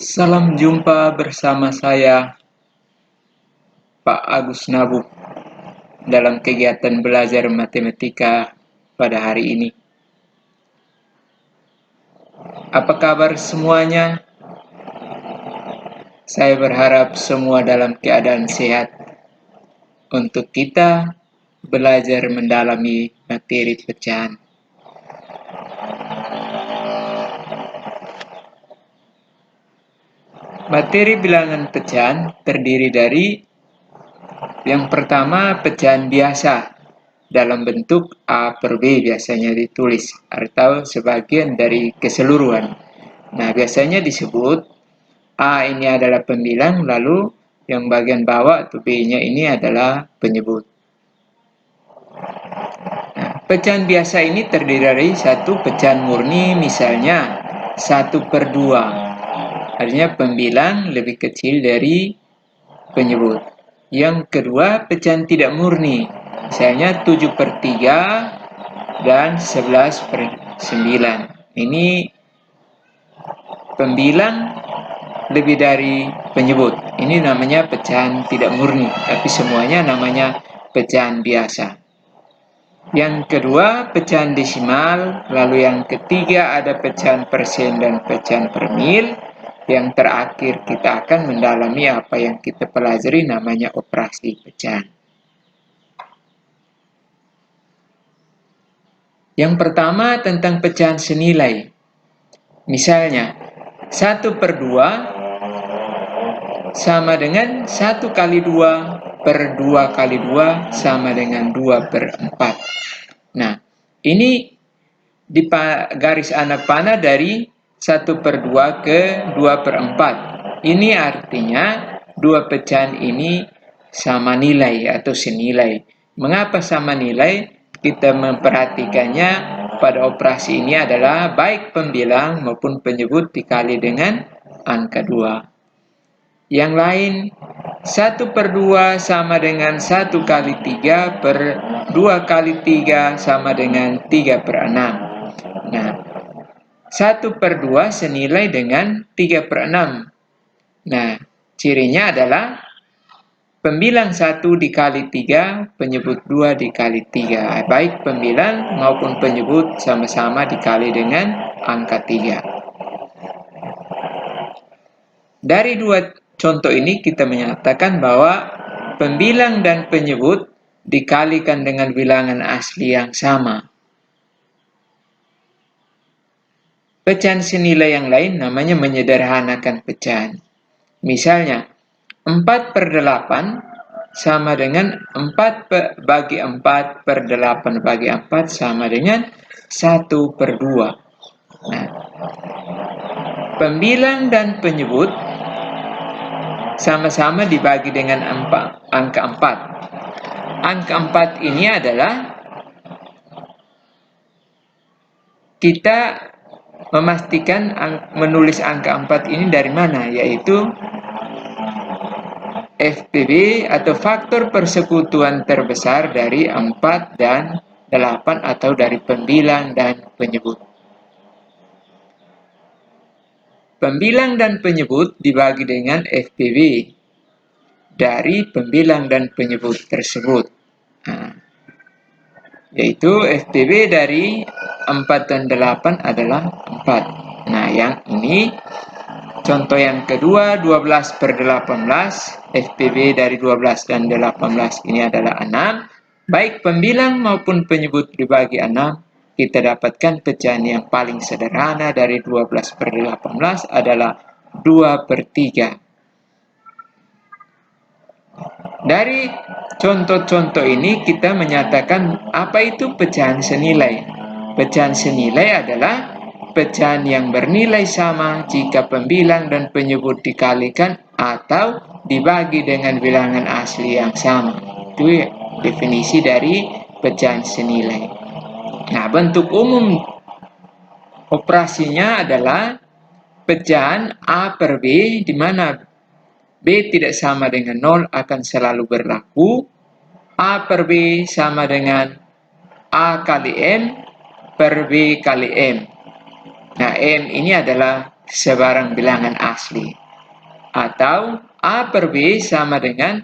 Salam jumpa bersama saya, Pak Agus Nabuk, dalam kegiatan belajar matematika pada hari ini. Apa kabar semuanya? Saya berharap semua dalam keadaan sehat untuk kita belajar mendalami materi pecahan. Materi bilangan pecahan terdiri dari yang pertama, pecahan biasa dalam bentuk A per B biasanya ditulis atau sebagian dari keseluruhan. Nah, biasanya disebut A ini adalah pembilang, lalu yang bagian bawah atau B-nya ini adalah penyebut. Nah, pecahan biasa ini terdiri dari satu pecahan murni, misalnya 1/2. Artinya pembilang lebih kecil dari penyebut. Yang kedua, pecahan tidak murni, misalnya 7/3 dan 11/9. Ini pembilang lebih dari penyebut. Ini namanya pecahan tidak murni, tapi semuanya namanya pecahan biasa. Yang kedua, pecahan desimal, lalu yang ketiga ada pecahan persen dan pecahan per mil. Yang terakhir kita akan mendalami apa yang kita pelajari namanya operasi pecahan. Yang pertama tentang pecahan senilai. Misalnya, 1/2 sama dengan 1 kali 2 per 2 kali 2 sama dengan 2/4. Nah, ini di garis anak panah dari 1/2 ke 2/4. Ini artinya dua pecahan ini sama nilai atau senilai. Mengapa sama nilai? Kita memperhatikannya pada operasi ini adalah baik pembilang maupun penyebut dikali dengan angka 2. Yang lain, 1/2 sama dengan 1 kali 3 per 2 kali 3 sama dengan 3/6. Nah, 1/2 senilai dengan 3/6. Nah, cirinya adalah pembilang 1 dikali 3, penyebut 2 dikali 3. Baik pembilang maupun penyebut sama-sama dikali dengan angka 3. Dari dua contoh ini kita menyatakan bahwa pembilang dan penyebut dikalikan dengan bilangan asli yang sama. Pecahan senilai yang lain namanya menyederhanakan pecahan. Misalnya, 4/8 sama dengan 4 bagi 4 per 8 bagi 4 sama dengan 1/2. Nah, pembilang dan penyebut sama-sama dibagi dengan angka 4. Angka 4 ini adalah kita memastikan menulis angka 4 ini dari mana, yaitu FPB atau faktor persekutuan terbesar dari 4 dan 8 atau dari pembilang dan penyebut. Pembilang dan penyebut dibagi dengan FPB dari pembilang dan penyebut tersebut. Nah, yaitu FPB dari 4 dan 8 adalah 4. Nah, yang ini contoh yang kedua, 12/18, FPB dari 12 dan 18 ini adalah 6. Baik pembilang maupun penyebut dibagi 6, kita dapatkan pecahan yang paling sederhana dari 12/18 adalah 2/3. Dari contoh-contoh ini kita menyatakan apa itu pecahan senilai. Pecahan senilai adalah pecahan yang bernilai sama jika pembilang dan penyebut dikalikan atau dibagi dengan bilangan asli yang sama. Itu definisi dari pecahan senilai. Nah, bentuk umum operasinya adalah pecahan A per B, di mana B tidak sama dengan 0 akan selalu berlaku. A per B sama dengan A kali M per B kali M. Nah, M ini adalah sebarang bilangan asli. Atau A per B sama dengan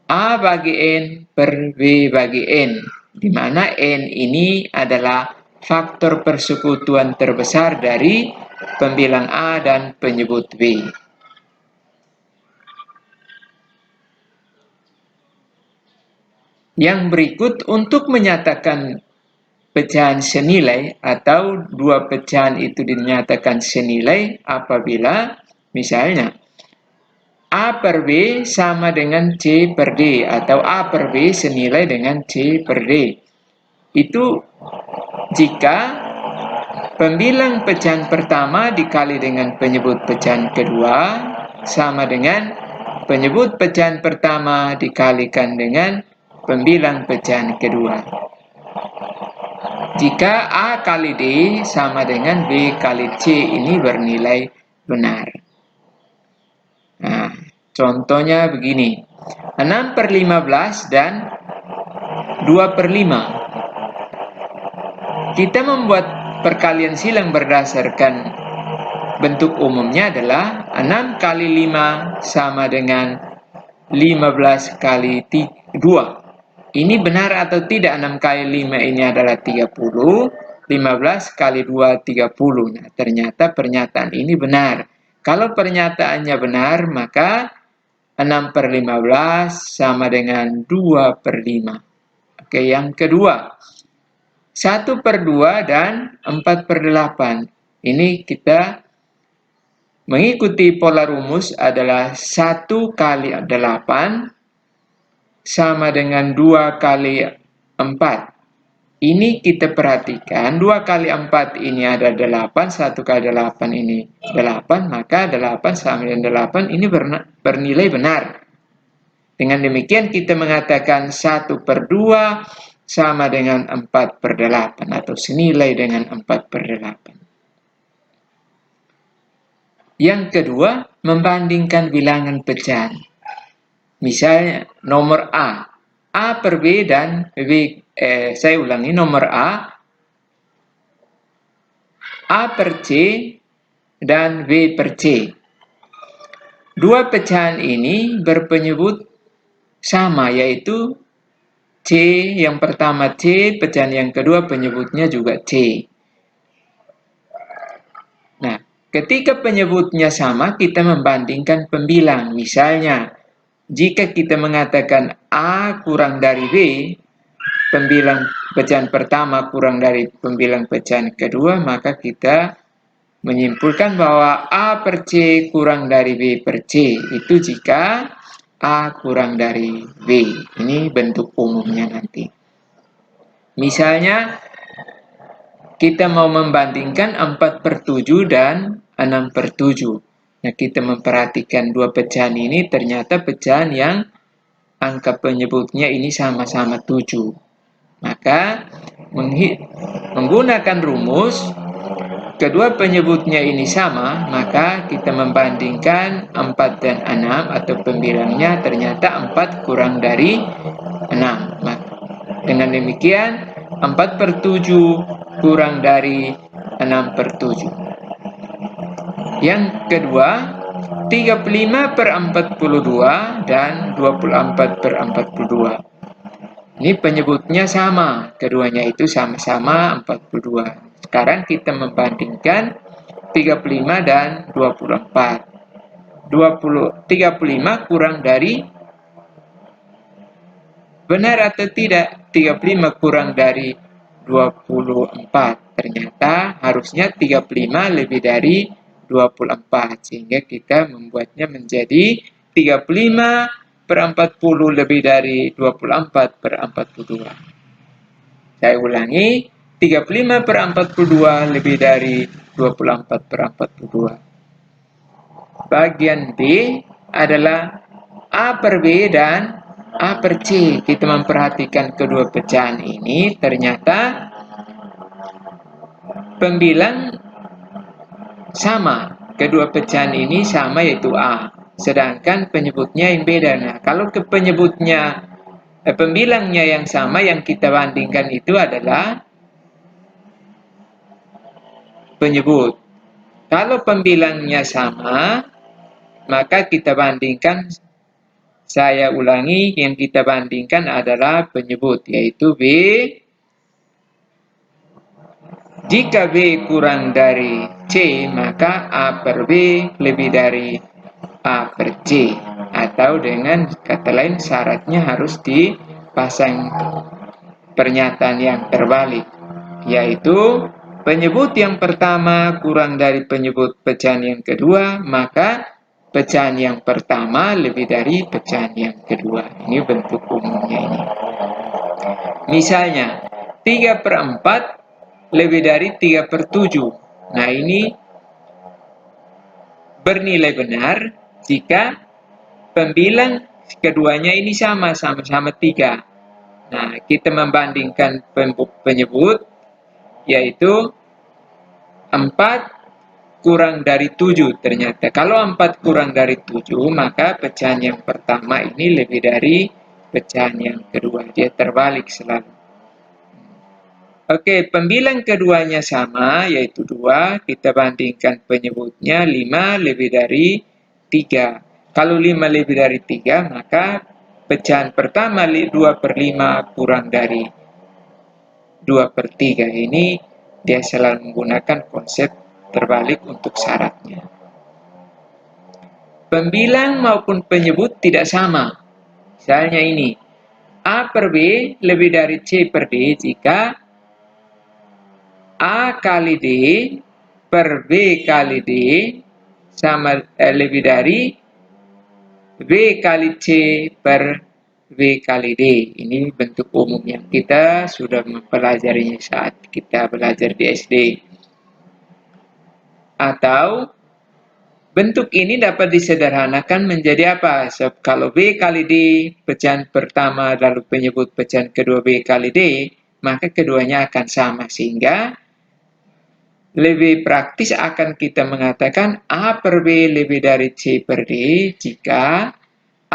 A bagi N per B bagi N, di mana N ini adalah faktor persekutuan terbesar dari pembilang A dan penyebut B. Yang berikut untuk menyatakan pecahan senilai atau dua pecahan itu dinyatakan senilai apabila misalnya A per B sama dengan C per D atau A per B senilai dengan C per D. Itu jika pembilang pecahan pertama dikali dengan penyebut pecahan kedua sama dengan penyebut pecahan pertama dikalikan dengan pembilang pecahan kedua. Jika A kali D sama dengan B kali C ini bernilai benar. Nah, contohnya begini. 6 per 15 dan 2 per 5. Kita membuat perkalian silang berdasarkan bentuk umumnya adalah 6 kali 5 sama dengan 15 kali 2. Ini benar atau tidak? 6 kali 5 ini adalah 30, 15 kali 2, 30. Nah, ternyata pernyataan ini benar. Kalau pernyataannya benar, maka 6 per 15 sama dengan 2 per 5. Oke, yang kedua. 1 per 2 dan 4 per 8. Ini kita mengikuti pola rumus adalah 1 kali 8 sama dengan 2 kali 4. Ini kita perhatikan, 2 kali 4 ini ada 8, 1 kali 8 ini 8, maka 8 sama dengan 8 ini bernilai benar. Dengan demikian kita mengatakan 1 per 2 sama dengan 4 per 8 atau senilai dengan 4 per 8. Yang kedua, membandingkan bilangan pecahan. Misalnya nomor A per B dan B, saya ulangi, nomor A per C dan B per C. Dua pecahan ini berpenyebut sama, yaitu C yang pertama C, pecahan yang kedua penyebutnya juga C. Nah, ketika penyebutnya sama, kita membandingkan pembilang. Misalnya, jika kita mengatakan A kurang dari B, pembilang pecahan pertama kurang dari pembilang pecahan kedua, maka kita menyimpulkan bahwa A per C kurang dari B per C. Itu jika A kurang dari B. Ini bentuk umumnya nanti. Misalnya, kita mau membandingkan 4 per 7 dan 6 per 7. Nah, kita memperhatikan dua pecahan ini, ternyata pecahan yang angka penyebutnya ini sama-sama 7. Maka, menggunakan rumus, kedua penyebutnya ini sama, maka kita membandingkan 4 dan 6 atau pembilangnya ternyata 4 kurang dari 6. Dengan demikian, 4 per 7 kurang dari 6 per 7. Yang kedua, 35 per 42 dan 24 per 42. Ini penyebutnya sama, keduanya itu sama-sama 42. Sekarang kita membandingkan 35 dan 24. 35 kurang dari, benar atau tidak? 35 kurang dari 24. Ternyata harusnya 35 lebih dari 24. Sehingga kita membuatnya menjadi 35 per 40 lebih dari 24 per 42. Saya ulangi, 35 per 42 lebih dari 24 per 42. Bagian B adalah A per B dan A per C. Kita memperhatikan kedua pecahan ini, ternyata pembilang sama. Kedua pecahan ini sama, yaitu A. Sedangkan penyebutnya yang beda. Nah, kalau ke penyebutnya, pembilangnya yang sama, yang kita bandingkan itu adalah penyebut. Kalau pembilangnya sama, maka kita bandingkan, saya ulangi, yang kita bandingkan adalah penyebut, yaitu B. Jika B kurang dari C, maka A per B lebih dari A per C. Atau dengan kata lain, syaratnya harus dipasang pernyataan yang terbalik, yaitu penyebut yang pertama kurang dari penyebut pecahan yang kedua, maka pecahan yang pertama lebih dari pecahan yang kedua. Ini bentuk umumnya ini. Misalnya, 3/4 lebih dari 3/7. Nah, ini bernilai benar jika pembilang keduanya ini sama-sama 3. Nah, kita membandingkan penyebut, yaitu 4 kurang dari 7 ternyata. Kalau 4 kurang dari 7, maka pecahan yang pertama ini lebih dari pecahan yang kedua. Dia terbalik selalu. Oke, pembilang keduanya sama, yaitu 2. Kita bandingkan penyebutnya 5 lebih dari 3. Kalau 5 lebih dari 3, maka pecahan pertama 2/5 kurang dari 2/3. Ini dia selalu menggunakan konsep terbalik untuk syaratnya. Pembilang maupun penyebut tidak sama. Misalnya ini, A per B lebih dari C per D jika A kali D per B kali D sama lebih dari B kali C per B kali D. Ini bentuk umum yang kita sudah mempelajarinya saat kita belajar di SD. Atau bentuk ini dapat disederhanakan menjadi apa? Kalau B kali D pecahan pertama lalu penyebut pecahan kedua B kali D, maka keduanya akan sama, sehingga lebih praktis akan kita mengatakan A per B lebih dari C per D jika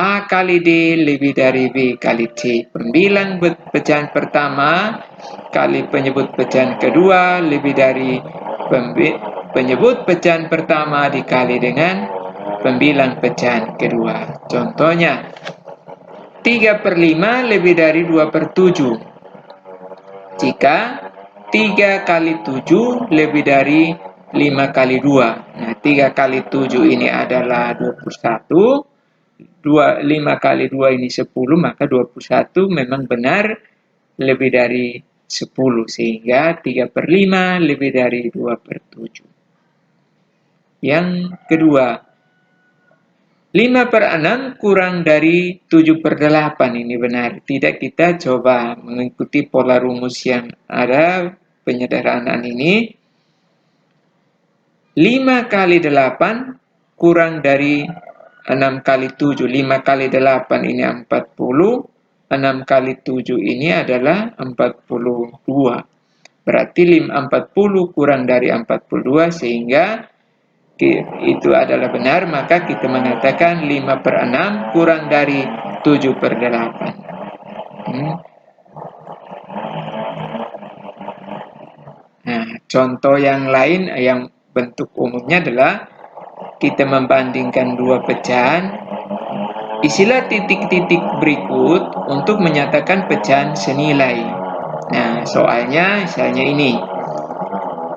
A kali D lebih dari B kali C. Pembilang pecahan pertama kali penyebut pecahan kedua lebih dari penyebut pecahan pertama dikali dengan pembilang pecahan kedua. Contohnya, 3/5 lebih dari 2/7 jika 3 kali 7 lebih dari 5 kali 2. Nah, 3 kali 7 ini adalah 21. 5 kali 2 ini 10, maka 21 memang benar lebih dari 10. Sehingga 3/5 lebih dari 2/7. Yang kedua, 5/6 kurang dari 7/8. Ini benar. Tidak, kita coba mengikuti pola rumus yang ada. Penyederhanaan ini, 5 kali 8 kurang dari 6 kali 7. 5 kali 8 ini 40. 6 kali 7 ini adalah 42. Berarti 40 kurang dari 42, sehingga itu adalah benar. Maka kita mengatakan 5/6 kurang dari 7/8. Nah, contoh yang lain yang bentuk umumnya adalah kita membandingkan dua pecahan. Isilah titik-titik berikut untuk menyatakan pecahan senilai. Nah, soalnya misalnya ini.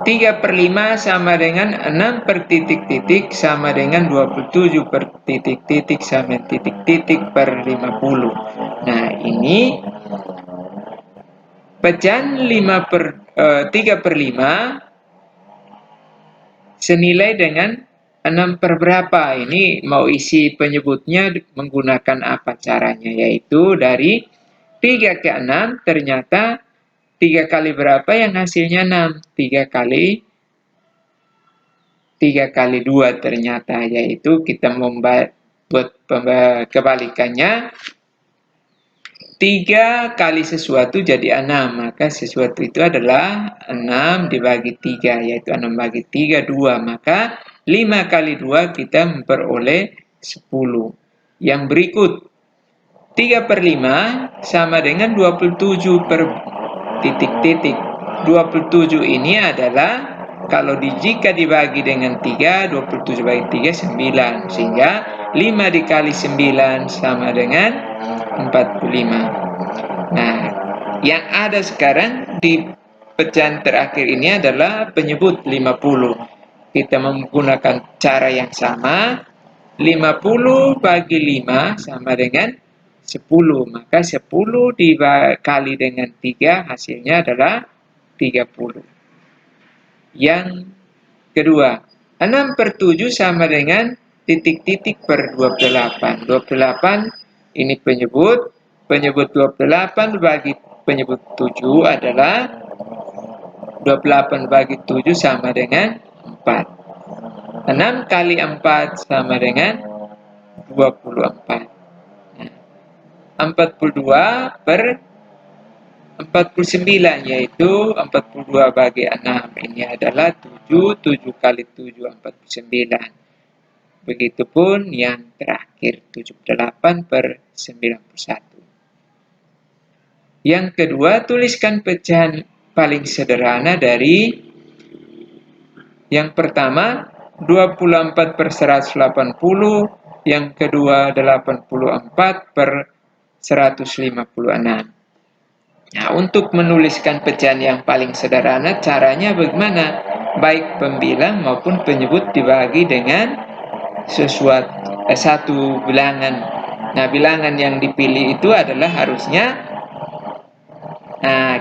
3/5 sama dengan 6 per titik-titik sama dengan 27 per titik-titik sama titik-titik per 50. Nah, ini pecahan 3/5 senilai dengan 6 per berapa. Ini mau isi penyebutnya menggunakan apa caranya, yaitu dari 3 ke 6 ternyata 3 kali berapa yang hasilnya 6? 3 kali 2 ternyata, yaitu kita membuat kebalikannya. 3 kali sesuatu jadi 6, maka sesuatu itu adalah 6 dibagi 3, yaitu 6 bagi 3, 2. Maka 5 kali 2 kita memperoleh 10. Yang berikut, 3/5 sama dengan 27 per titik-titik. 27 ini adalah Kalau jika dibagi dengan 3, 27 bagi 3, 9. Sehingga 5 dikali 9 sama dengan 45. Nah, yang ada sekarang di pecahan terakhir ini adalah penyebut 50. Kita menggunakan cara yang sama. 50 bagi 5 sama dengan 10. Maka 10 dikali dengan 3 hasilnya adalah 30. Yang kedua, 6/7 sama dengan titik-titik per 28. 28 ini penyebut 28 bagi penyebut 7 adalah 28 bagi 7 sama dengan 4. 6 kali 4 sama dengan 24. Nah, 42 per 49, yaitu 42 bagi 6 ini adalah 7, 7 kali 7, 49. Begitupun yang terakhir, 78 per 91. Yang kedua, tuliskan pecahan paling sederhana dari yang pertama 24 per 180, yang kedua 84 per 156. Nah, untuk menuliskan pecahan yang paling sederhana, caranya bagaimana? Baik pembilang maupun penyebut dibagi dengan satu bilangan. Nah, bilangan yang dipilih itu adalah harusnya,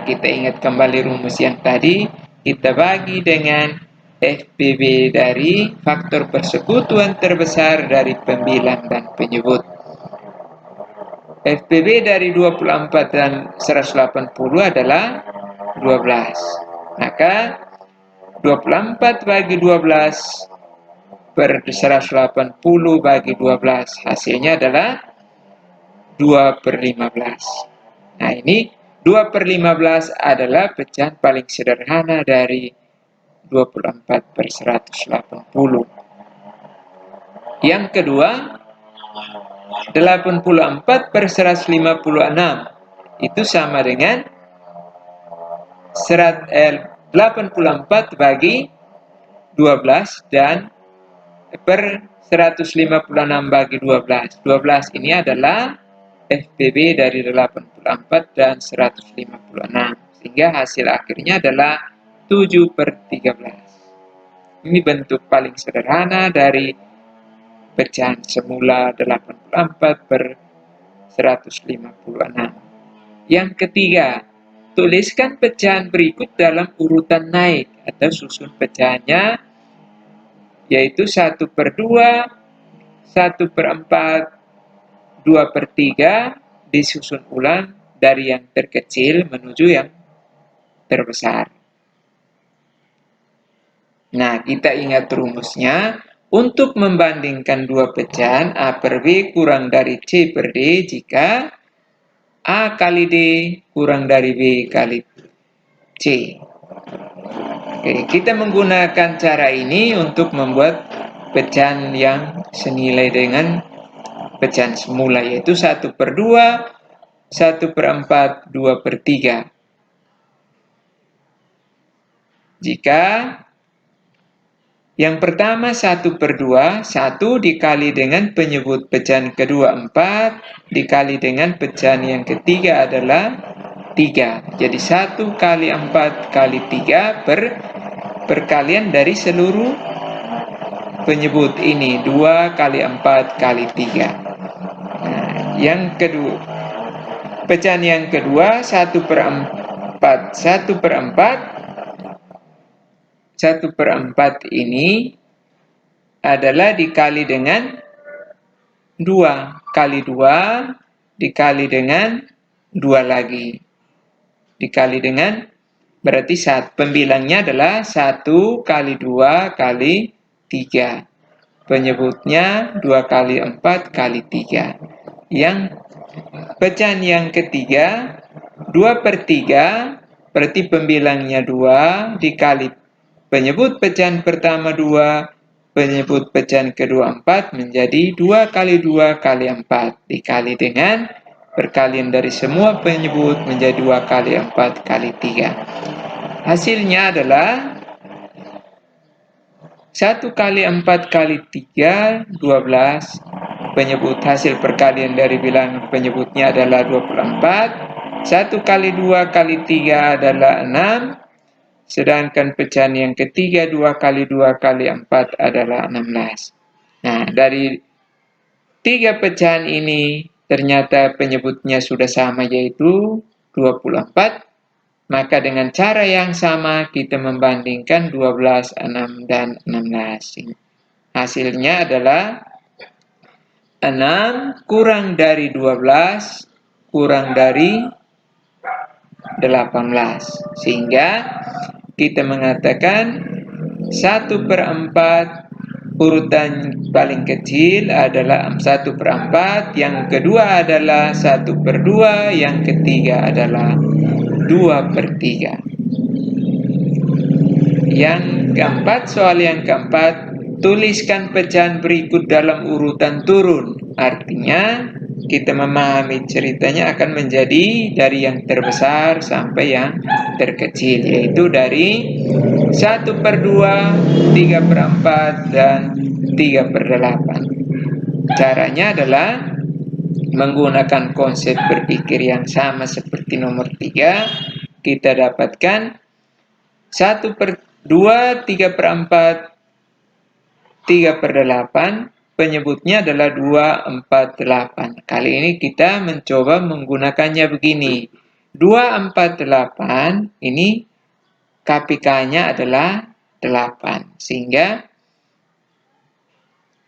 kita ingat kembali rumus yang tadi, kita bagi dengan FPB dari faktor persekutuan terbesar dari pembilang dan penyebut. FPB dari 24 dan 180 adalah 12. Maka 24 bagi 12 per 180 bagi 12 hasilnya adalah 2 per 15. Nah, ini 2 per 15 adalah pecahan paling sederhana dari 24 per 180. Yang kedua, 84 per 156 itu sama dengan 84 bagi 12 dan per 156 bagi 12. 12 ini adalah FPB dari 84 dan 156. Sehingga hasil akhirnya adalah 7 per 13. Ini bentuk paling sederhana dari pecahan semula 84 per 156. Yang ketiga, tuliskan pecahan berikut dalam urutan naik atau susun pecahannya, yaitu 1 per 2, 1 per 4, 2 per 3 disusun ulang dari yang terkecil menuju yang terbesar. Nah, kita ingat rumusnya. Untuk membandingkan dua pecahan A per B kurang dari C per D jika A kali D kurang dari B kali C. Oke, kita menggunakan cara ini untuk membuat pecahan yang senilai dengan pecahan semula, yaitu 1 per 2, 1 per 4, 2 per 3. Jika yang pertama 1 per 2, 1 dikali dengan penyebut pecahan kedua 4, dikali dengan pecahan yang ketiga adalah 3. Jadi 1 kali 4 kali 3 per perkalian dari seluruh penyebut ini, 2 kali 4 kali 3. Nah, yang kedua, pecahan yang kedua 1 per 4, 1 per 4, 1 per 4 ini adalah dikali dengan 2 kali 2 dikali dengan 2 lagi. Dikali dengan, berarti pembilangnya adalah 1 kali 2 kali 3. Penyebutnya 2 kali 4 kali 3. Yang pecahan yang ketiga 2 per 3, berarti pembilangnya 2 dikali penyebut pecahan pertama 2, penyebut pecahan kedua 4 menjadi 2 kali 2 kali 4 dikali dengan perkalian dari semua penyebut menjadi 2 kali 4 kali 3. Hasilnya adalah 1 kali 4 kali 3, 12. Penyebut hasil perkalian dari bilangan penyebutnya adalah 24. 1 kali 2 kali 3 adalah 6. Sedangkan pecahan yang ketiga 2 kali 2 kali 4 adalah 16. Nah, dari tiga pecahan ini ternyata penyebutnya sudah sama, yaitu 24. Maka dengan cara yang sama kita membandingkan 12, 6, dan 16. Hasilnya adalah 6 kurang dari 12 kurang dari 18. Sehingga kita mengatakan 1/4 urutan paling kecil adalah 1/4, yang kedua adalah 1/2, yang ketiga adalah 2/3. Yang keempat, soal yang keempat, tuliskan pecahan berikut dalam urutan turun. Artinya kita memahami ceritanya akan menjadi dari yang terbesar sampai yang terkecil, yaitu dari 1/2, 3/4, dan 3/8. Caranya adalah menggunakan konsep berpikir yang sama seperti nomor 3. Kita dapatkan 1/2, 3/4, 3/8. Penyebutnya adalah 248. Kali ini kita mencoba menggunakannya begini. 248 ini KPK-nya adalah 8. Sehingga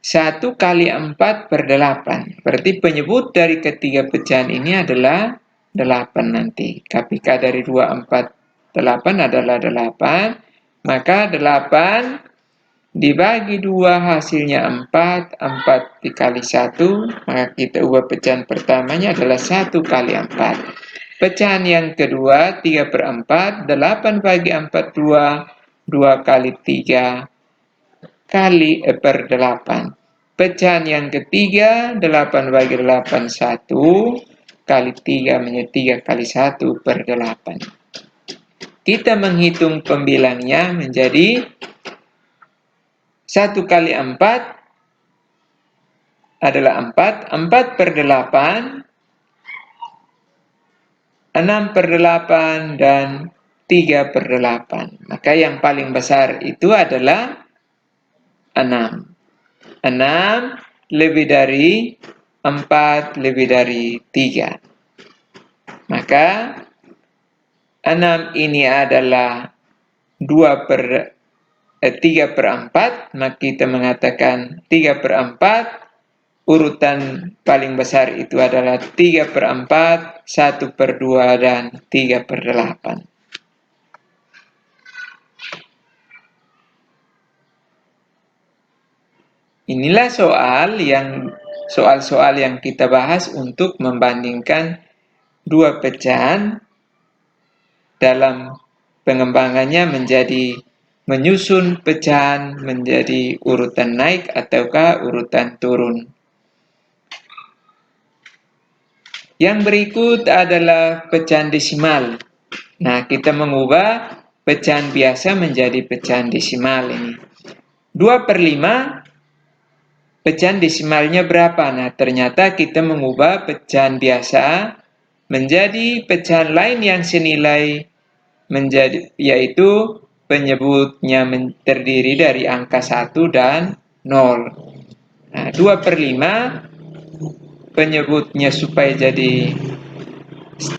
1 kali 4/8. Berarti penyebut dari ketiga pecahan ini adalah 8 nanti. KPK dari 248 adalah 8. Maka 8 dibagi 2 hasilnya 4. 4 dikali 1. Maka kita ubah pecahan pertamanya adalah 1 kali 4. Pecahan yang kedua 3/4. 8 bagi 4 2. 2 kali 3 kali per 8. Pecahan yang ketiga 8 bagi 8 1. Kali 3 menjadi 3 kali 1/8. Kita menghitung pembilangnya menjadi 1 kali 4 adalah 4. 4/8, 6/8, dan 3/8. Maka yang paling besar itu adalah 6. 6 lebih dari 4 lebih dari 3. Maka 6 ini adalah 3/4. Maka kita mengatakan 3/4. Urutan paling besar itu adalah 3/4, 1/2, dan 3/8. Inilah soal-soal yang kita bahas untuk membandingkan dua pecahan dalam pengembangannya menjadi menyusun pecahan menjadi urutan naik ataukah urutan turun. Yang berikut adalah pecahan desimal. Nah, kita mengubah pecahan biasa menjadi pecahan desimal ini. 2/5, pecahan desimalnya berapa? Nah, ternyata kita mengubah pecahan biasa menjadi pecahan lain yang senilai yaitu penyebutnya terdiri dari angka 1 dan 0. Nah, 2/5 penyebutnya supaya jadi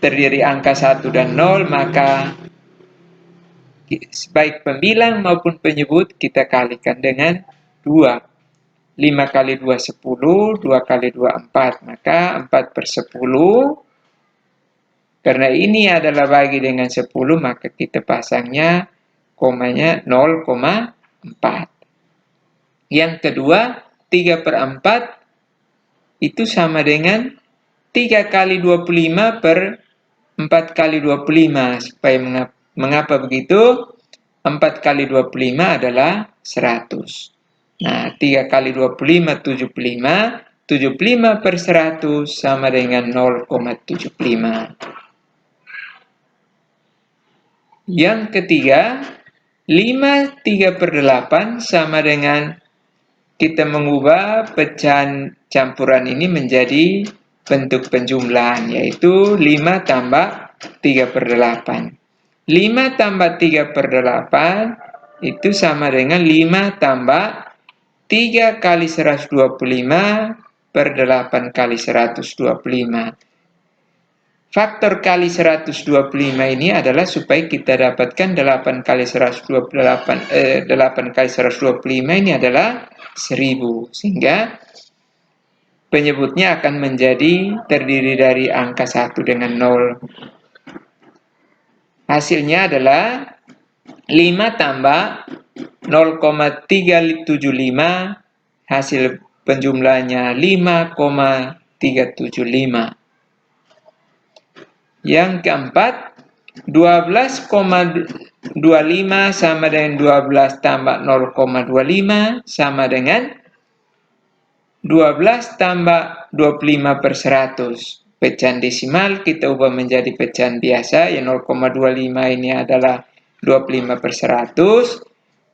terdiri angka 1 dan 0, maka baik pembilang maupun penyebut kita kalikan dengan 2. 5 kali 2 10, 2 kali 2 4, maka 4/10. Karena ini adalah bagi dengan 10, maka kita pasangnya komanya 0,4. Yang kedua, 3/4 itu sama dengan 3 kali 25 per 4 kali 25. Supaya mengapa begitu? 4 kali 25 adalah 100. Nah, 3 kali 25, 75. 75 per 100 sama dengan 0,75. Yang ketiga, 5 3/8 sama dengan kita mengubah pecahan campuran ini menjadi bentuk penjumlahan, yaitu 5 tambah 3/8. 5 tambah 3/8 itu sama dengan 5 tambah 3 kali 125 per 8 kali 125. Faktor kali 125 ini adalah supaya kita dapatkan 8 kali 128, 8 kali 125 ini adalah 1000. Sehingga penyebutnya akan menjadi terdiri dari angka 1 dengan 0. Hasilnya adalah 5 tambah 0,375, hasil penjumlahnya 5,375. Yang keempat, 12,25 sama dengan 12 tambah 0,25 sama dengan 12 tambah 25/100. Pecahan desimal kita ubah menjadi pecahan biasa, yang 0,25 ini adalah 25/100.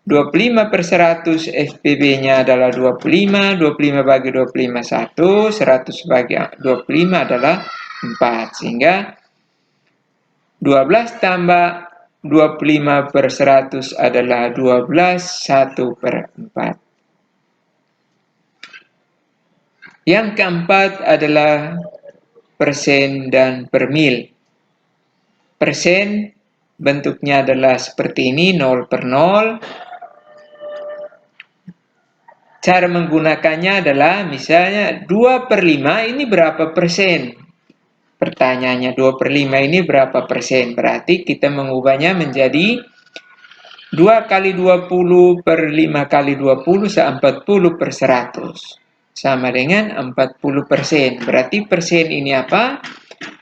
25/100 FPB-nya adalah 25, 25 bagi 25 1, 100 bagi 25 adalah 4. Sehingga 12 tambah 25/100 adalah 12 1/4. Yang keempat adalah persen dan per mil. Persen bentuknya adalah seperti ini, 0/0. Cara menggunakannya adalah misalnya 2/5 ini berapa persen? Pertanyaannya 2/5 ini berapa persen? Berarti kita mengubahnya menjadi 2 kali 20 per 5 kali 20 40/100. Sama dengan 40%. Berarti persen ini apa?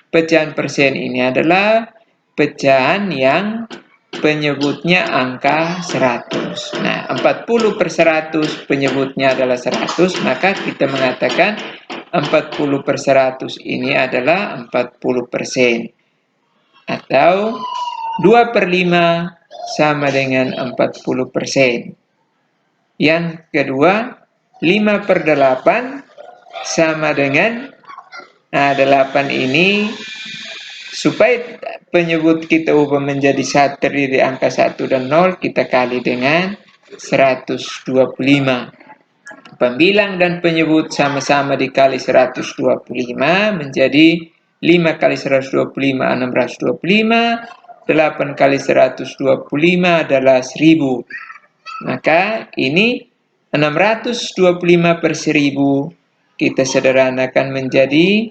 Pecahan persen ini adalah pecahan yang penyebutnya angka 100. Nah, 40/100 penyebutnya adalah 100, maka kita mengatakan 40/100 ini adalah 40%. Atau 2/5 sama dengan 40%. Yang kedua, 5/8 sama dengan 8 ini, supaya penyebut kita ubah menjadi terdiri dari angka 1 dan 0, kita kali dengan 125. Pembilang dan penyebut sama-sama dikali 125 menjadi 5 kali 125 625, 8 kali 125 adalah 1000. Maka ini 625/1000 kita sederhanakan menjadi,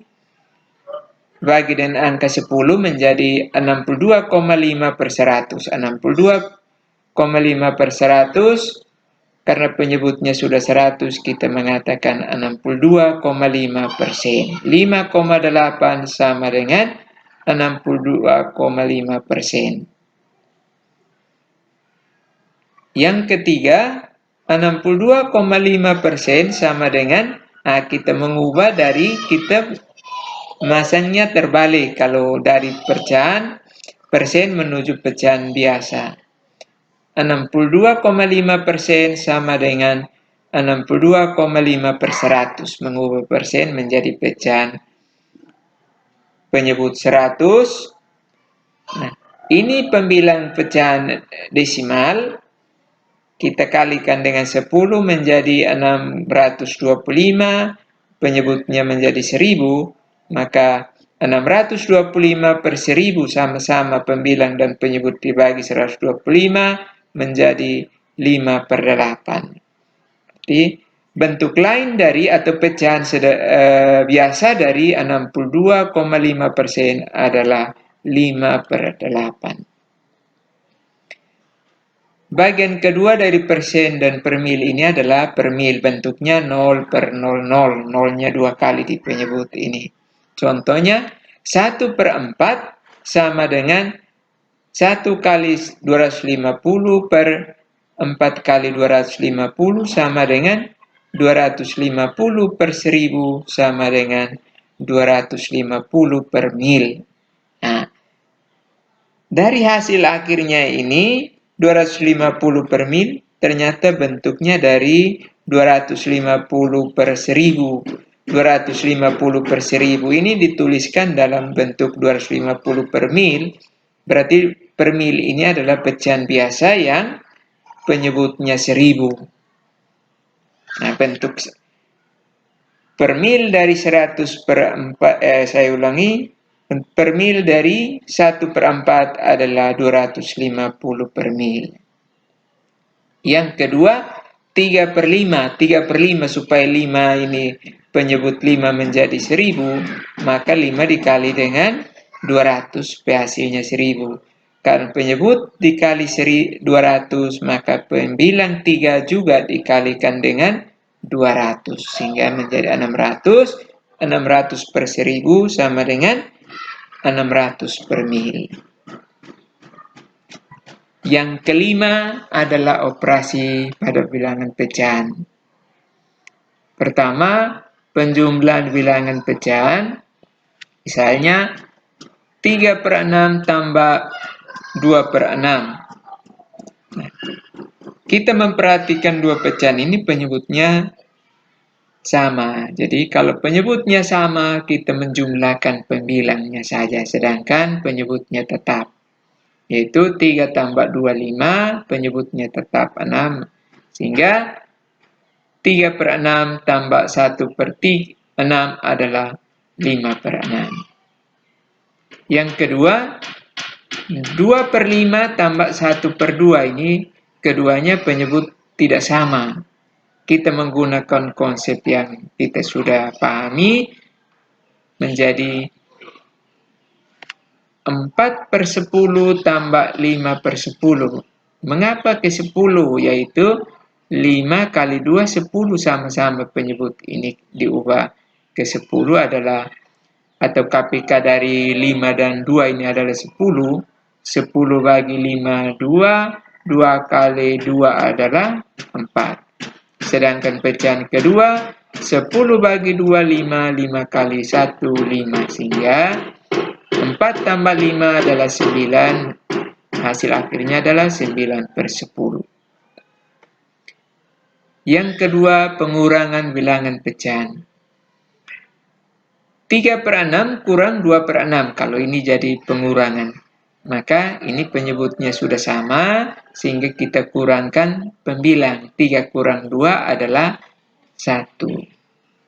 bagi dengan angka 10 menjadi 62,5/100. 62,5/100, karena penyebutnya sudah 100, kita mengatakan 62,5%. 5,8 sama dengan 62,5%. Yang ketiga, 62,5% sama dengan, kita mengubah dari, kita masangnya terbalik. Kalau dari pecahan persen menuju pecahan biasa. 62,5% sama dengan 62,5/100. Mengubah persen menjadi pecahan penyebut 100. Nah, ini pembilang pecahan desimal. Kita kalikan dengan 10 menjadi 625. Penyebutnya menjadi 1000. Maka 625/1000 sama-sama pembilang dan penyebut dibagi 125 menjadi 5/8. Jadi bentuk lain dari atau pecahan biasa dari 62,5% adalah 5/8. Bagian kedua dari persen dan per mil ini adalah per mil, bentuknya 0/00, nolnya 2 kali di penyebut ini. Contohnya 1/4 sama dengan 1 kali 250 per 4 kali 250 sama dengan 250/1000 sama dengan 250 per mil. Nah, dari hasil akhirnya ini 250 per mil, ternyata bentuknya dari 250 per 1000. 250 per 1000 ini dituliskan dalam bentuk 250 per mil, berarti per mil ini adalah pecahan biasa yang penyebutnya 1000. Nah, bentuk per mil dari 100 per 4, saya ulangi, per mil dari 1 per 4 adalah 250 per mil. Yang kedua, 3 per 5. 3 per 5 supaya 5 ini penyebut 5 menjadi 1000, maka 5 dikali dengan 200, hasilnya 1000. Karena penyebut dikali 200, maka pembilang 3 juga dikalikan dengan 200, sehingga menjadi 600. 600 per 1000 sama dengan 600 per mil. Yang kelima adalah operasi pada bilangan pecahan. Pertama, penjumlahan bilangan pecahan. Misalnya 3 per 6 tambah 2 per 6. Nah, kita memperhatikan dua pecahan ini penyebutnya sama. Jadi kalau penyebutnya sama, kita menjumlahkan pembilangnya saja. Sedangkan penyebutnya tetap. Yaitu 3 tambah 2, 5, penyebutnya tetap 6. Sehingga 3 per 6 tambah 1 per 6 adalah 5 per 6. Yang kedua, 2 per 5 tambah 1 per 2 ini keduanya penyebut tidak sama. Kita menggunakan konsep yang kita sudah pahami menjadi 4 per 10 tambah 5 per 10. Mengapa ke 10? Yaitu 5 kali 2, 10 sama-sama penyebut. Ini diubah ke 10 adalah, atau KPK dari 5 dan 2 ini adalah 10. 10 bagi 5, 2. 2 kali 2 adalah 4. Sedangkan pecahan kedua, 10 bagi 2, 5. 5 kali 1, 5. Sehingga 4 tambah 5 adalah 9. Hasil akhirnya adalah 9 per 10. Yang kedua, pengurangan bilangan pecahan. 3 per 6 kurang 2 per 6. Kalau ini jadi pengurangan, maka ini penyebutnya sudah sama, sehingga kita kurangkan pembilang. 3 kurang 2 adalah 1.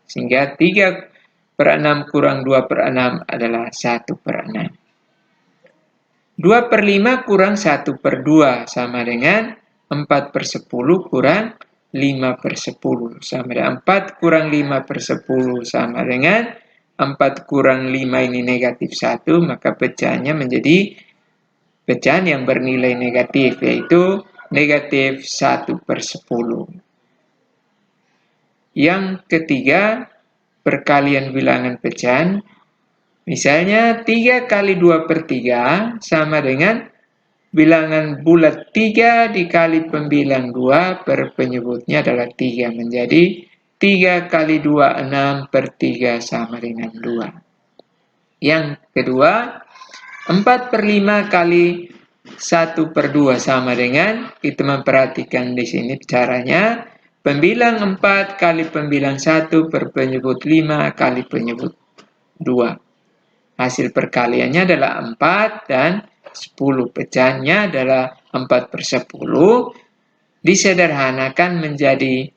Sehingga 3 per 6 kurang 2 per 6 adalah 1 per 6. 2 per 5 kurang 1 per 2 sama dengan 4 per 10 kurang 5 per 10. Sama dengan 4 kurang 5 per 10 sama dengan 4 kurang 5 ini negatif 1, maka pecahannya menjadi pecahan yang bernilai negatif, yaitu negatif 1 per 10. Yang ketiga, perkalian bilangan pecahan. Misalnya 3 kali 2 per 3 sama dengan bilangan bulat 3 dikali pembilang 2 per penyebutnya adalah 3. Menjadi 3 kali 2, 6 per 3 sama dengan 2. Yang kedua, 4 per 5 kali 1 per 2 sama dengan, kita memperhatikan di sini caranya, pembilang 4 kali pembilang 1 per penyebut 5 kali penyebut 2. Hasil perkaliannya adalah 4 dan 10. Pecahannya adalah 4 per 10. Disederhanakan menjadi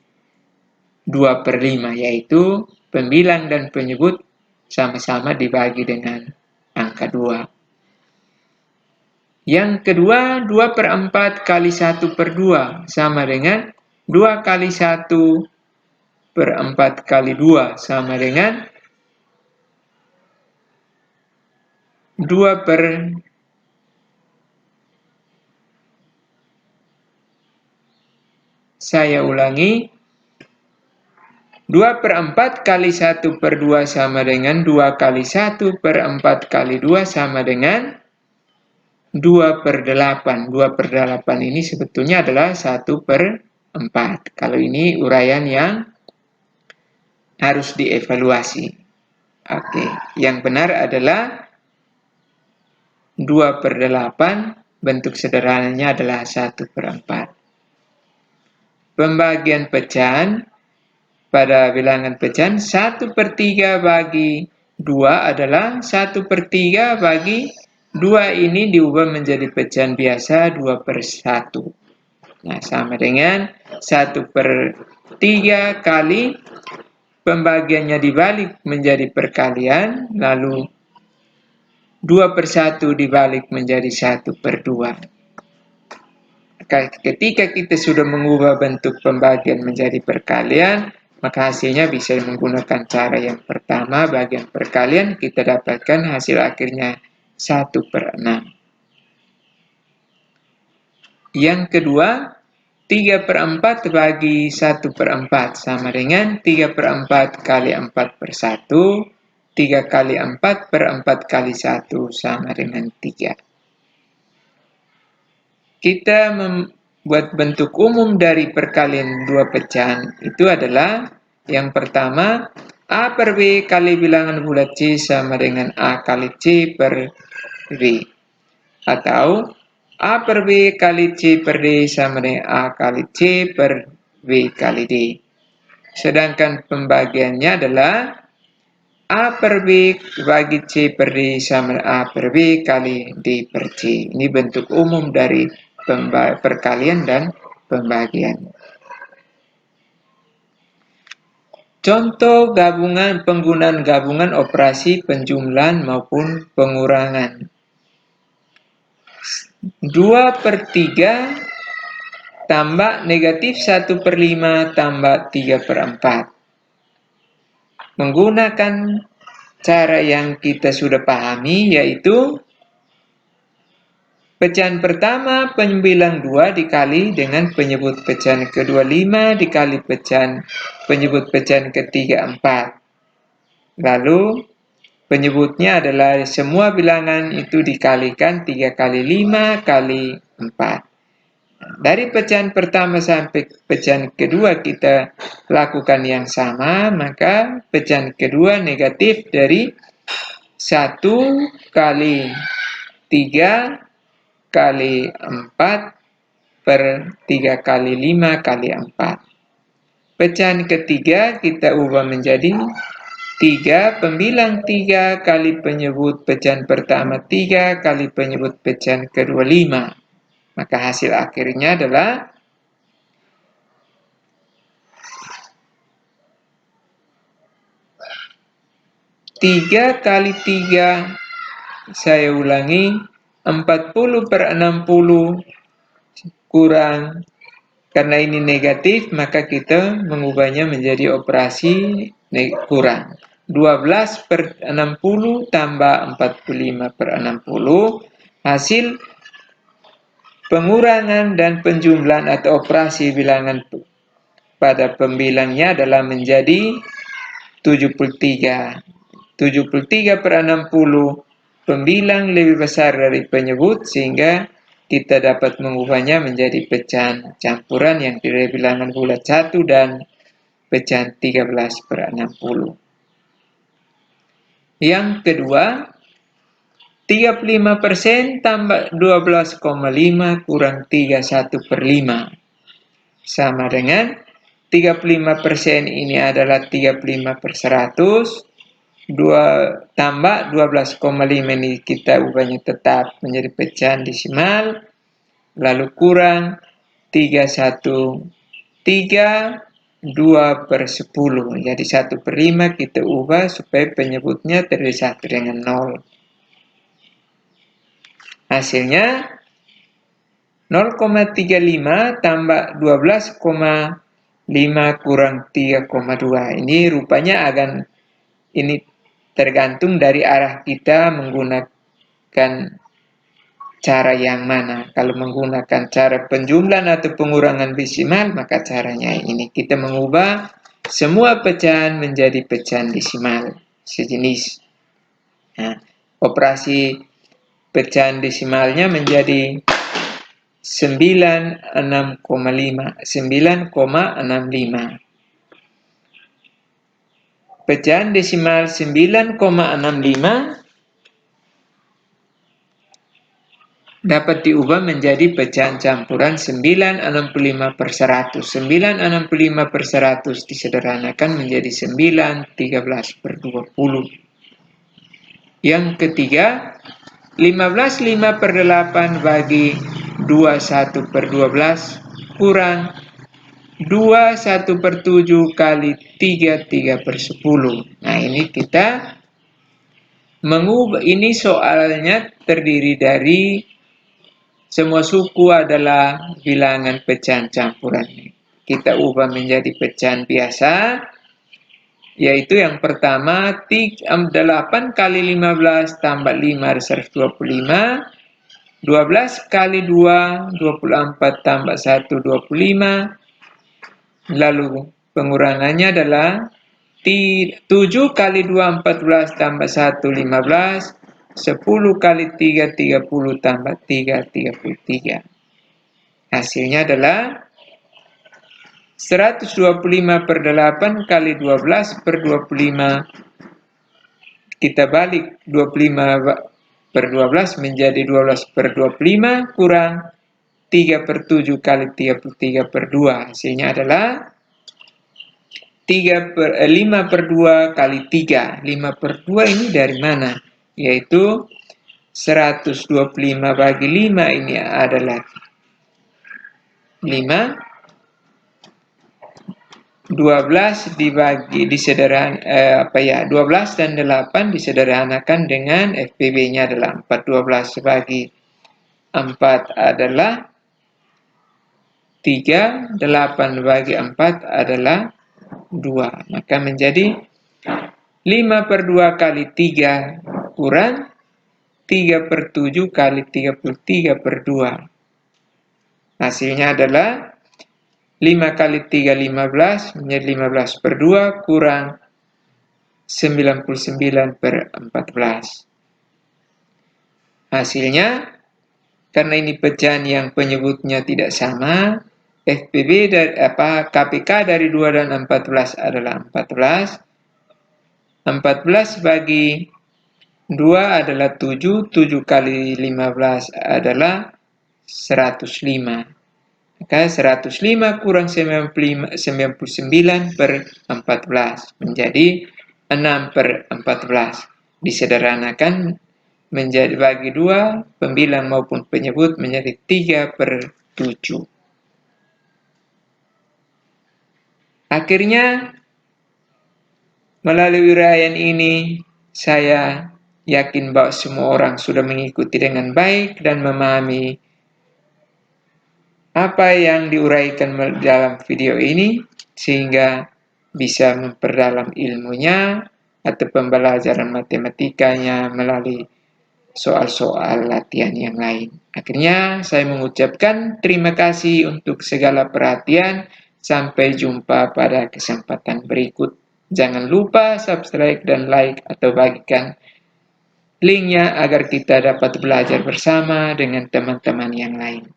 2 per 5, yaitu pembilang dan penyebut sama-sama dibagi dengan angka 2. Yang kedua, 2 per 4 kali 1 per 2 sama dengan 2 kali 1 per 4 kali 2 sama dengan 2 per Saya ulangi, 2 per 4 kali 1 per 2 sama dengan 2 kali 1 per 4 kali 2 sama dengan 2 per 8. 2 per 8 ini sebetulnya adalah 1 per 4. Kalau ini uraian yang harus dievaluasi. Oke, yang benar adalah 2 per 8, bentuk sederhananya adalah 1/4. Pembagian pecahan pada bilangan pecahan 1/3 bagi 2 adalah 1/3 bagi 2 ini diubah menjadi pecahan biasa 2/1. Nah, sama dengan 1/3 kali pembagiannya dibalik menjadi perkalian, lalu 2/1 dibalik menjadi 1/2. Ketika kita sudah mengubah bentuk pembagian menjadi perkalian, maka hasilnya bisa menggunakan cara yang pertama, bagian perkalian, kita dapatkan hasil akhirnya 1/6. Yang kedua, 3/4 bagi 1/4 sama dengan 3/4 kali 4/1, 3 kali 4 per 4 kali 1 sama dengan 3. Kita membuat bentuk umum dari perkalian dua pecahan itu adalah yang pertama, A per B kali bilangan bulat C sama dengan A kali C per B. Atau A per B kali C per D sama dengan A kali C per B kali D. Sedangkan pembagiannya adalah A per B bagi C per D sama dengan A per B kali D per C. Ini bentuk umum dari perkalian dan pembagian. Contoh penggunaan gabungan operasi penjumlahan maupun pengurangan. 2/3 tambah negatif 1/5 tambah 3/4. Menggunakan cara yang kita sudah pahami, yaitu pecahan pertama penyembilang 2 dikali dengan penyebut pecahan kedua 5 dikali penyebut pecahan ketiga 4. Lalu penyebutnya adalah semua bilangan itu dikalikan 3 kali 5 kali 4. Dari pecahan pertama sampai pecahan kedua kita lakukan yang sama, maka pecahan kedua negatif dari 1 kali 3 kali 4 per 3 kali 5 kali 4. Pecahan ketiga kita ubah menjadi 3 pembilang 3 kali penyebut pecahan pertama 3 kali penyebut pecahan kedua 5. Maka hasil akhirnya adalah 3 kali 3, saya ulangi, 40/60 kurang, karena ini negatif maka kita mengubahnya menjadi operasi kurang. 12/60 tambah 45/60, hasil pengurangan dan penjumlahan atau operasi bilangan pada pembilangnya adalah menjadi 73. 73/60, pembilang lebih besar dari penyebut sehingga kita dapat mengubahnya menjadi pecahan campuran yang dari bilangan bulat 1 dan pecahan 13/60. Yang kedua, 35% tambah 12,5 kurang 31/5 sama dengan 35% ini adalah 35/100, 2 tambah 12,5 ini kita ubahnya tetap menjadi pecahan desimal, lalu kurang 313 2/10. Jadi 1/5 kita ubah supaya penyebutnya terlihat dengan 0. Hasilnya 0,35 tambah 12,5 kurang 3,2. Ini rupanya ini tergantung dari arah kita menggunakan cara yang mana. Kalau menggunakan cara penjumlahan atau pengurangan desimal, maka caranya ini. Kita mengubah semua pecahan menjadi pecahan desimal sejenis. Nah, operasi pecahan desimalnya menjadi 9,65. Pecahan desimal 9,65 dapat diubah menjadi pecahan campuran 965 per 100. 965 per 100 disederhanakan menjadi 913 per 20. Yang ketiga, 15 5 per 8 bagi 21 per 12 kurang 21 per 7 kali 3 per 10. Nah, ini kita mengubah, ini soalnya terdiri dari semua suku adalah bilangan pecahan campuran. Kita ubah menjadi pecahan biasa, yaitu yang pertama 8 kali 15 tambah 5 = 125. 12 kali 2, 24 tambah 1, 25. Lalu pengurangannya adalah 7 kali 2, 14 tambah 1, 15. 10 kali 3, 30 tambah 3, 33. Hasilnya adalah 125 per 8 kali 12 per 25. Kita balik 25 per 12 menjadi 12 per 25 kurang 3 per 7 kali 33 per 2. Hasilnya adalah 5 per 2 kali 3. 5 per 2 ini dari mana? Yaitu 125 bagi 5 ini adalah 5. 12 dibagi 12 dan 8 disederhanakan dengan FPB-nya adalah 4. 12 bagi 4 adalah 3, 8 bagi 4 adalah 2. Maka menjadi 5 per 2 kali 3 kurang 3 per 7 kali 33 per 2. Hasilnya adalah 5 kali 3, 15, menjadi 15 per 2 kurang 99 per 14. Hasilnya, karena ini pecahan yang penyebutnya tidak sama, FPB KPK dari 2 dan 14 adalah 14. 14 bagi 2 adalah 7. 7 kali 15 adalah 105. Maka 105 kurang 99 per 14 menjadi 6 per 14. Disederhanakan menjadi bagi 2, pembilang maupun penyebut menjadi 3 per 7. Akhirnya, melalui uraian ini, saya yakin bahwa semua orang sudah mengikuti dengan baik dan memahami apa yang diuraikan dalam video ini, sehingga bisa memperdalam ilmunya atau pembelajaran matematikanya melalui soal-soal latihan yang lain. Akhirnya saya mengucapkan terima kasih untuk segala perhatian. Sampai jumpa pada kesempatan berikut. Jangan lupa subscribe dan like atau bagikan linknya agar kita dapat belajar bersama dengan teman-teman yang lain.